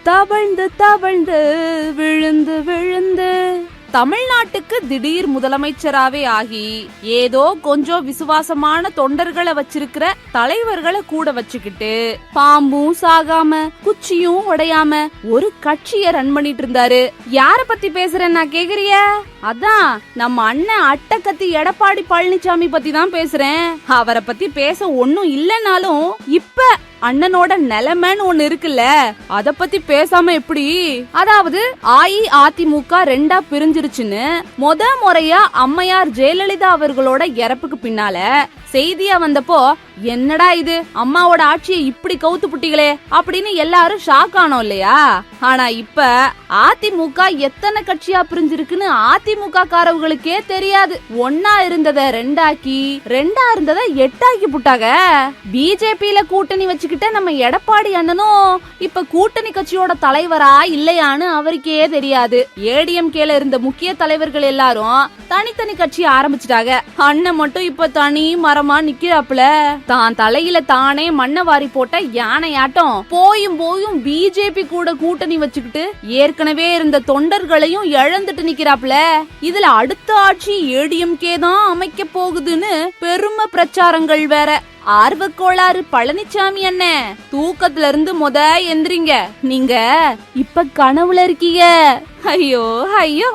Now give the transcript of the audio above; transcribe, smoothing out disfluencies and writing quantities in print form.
தவழ்ந்து தவழ்ந்து விழுந்து விழுந்து தமிழ்நாட்டுக்கு திடீர் முதலமைச்சராவே ஆகி ஏதோ கொஞ்சம் விசுவாசமான தொண்டர்களை வச்சிருக்கிற தலைவர்களை கூட வச்சுக்கிட்டு பாம்பும் சாகாம குச்சியும் உடையாம ஒரு கட்சிய ரன் பண்ணிட்டு இருந்தாரு. யார பத்தி பேசுறேன் நான் கேக்குறிய? அதான் நம்ம அண்ணன் அட்டக்கத்தி எடப்பாடி பழனிசாமி பத்தி தான் பேசுறேன். அவரை பத்தி பேச ஒன்னும் இல்லைனாலும் இப்ப அண்ணனோட நிலைமைன்னு ஒண்ணு இருக்குல்ல, அத பத்தி பேசாம எப்படி? அதாவது அஇஅதிமுக ரெண்டா பிரிஞ்சிருச்சுன்னு முறையா அம்மையார் ஜெயலலிதா அவர்களோட இறப்புக்கு பின்னால செய்தியா வந்தப்போ என்னடா இது அம்மாவோட ஆட்சியை இப்படி கவுத்து புட்டிகளே அப்படின்னு எல்லாரும் ஷாக் ஆனோம் இல்லையா? ஆனா இப்ப அதிமுக எத்தனை கட்சியா பிரிஞ்சிருக்குன்னு அதிமுக காரவங்களுக்கே தெரியாது. ஒன்னா இருந்தத ரெண்டாக்கி, ரெண்டா இருந்தத எட்டாக்கி புட்டாங்க. பிஜேபியில கூட்டணி வச்சுக்கிட்ட நம்ம எடப்பாடி அண்ணனும் இப்ப கூட்டணி கட்சியோட தலைவரா இல்லையான்னு அவருக்கே தெரியாது. ஏடிஎம்கேல இருந்த முக்கிய தலைவர்கள் எல்லாரும் தனித்தனி கட்சி ஆரம்பிச்சுட்டாங்க. அண்ணன் மட்டும் இப்ப தனி மரமா நிக்கிறாப்ல. தான் தலையில தானே மண்ணை வாரி போட்ட யானையாட்டம் போயும் போயும் பிஜேபி கூட கூட்டணி வச்சுக்கிட்டு ஏற்கனவே இருந்த தொண்டர்களையும் இழந்துட்டு நிக்கிறாப்ல. இதுல அடுத்த ஆட்சி ஏடிஎம்கே தான் அமைக்க போகுதுன்னு பெருமை பிரச்சாரங்கள் வேற. ஆர்வக்கோளாறு பழனிசாமி அண்ணன், தூக்கத்துல இருந்து எந்திரிங்க. நீங்க இப்ப கனவுல இருக்கீங்க. ஐயோ ஐயோ.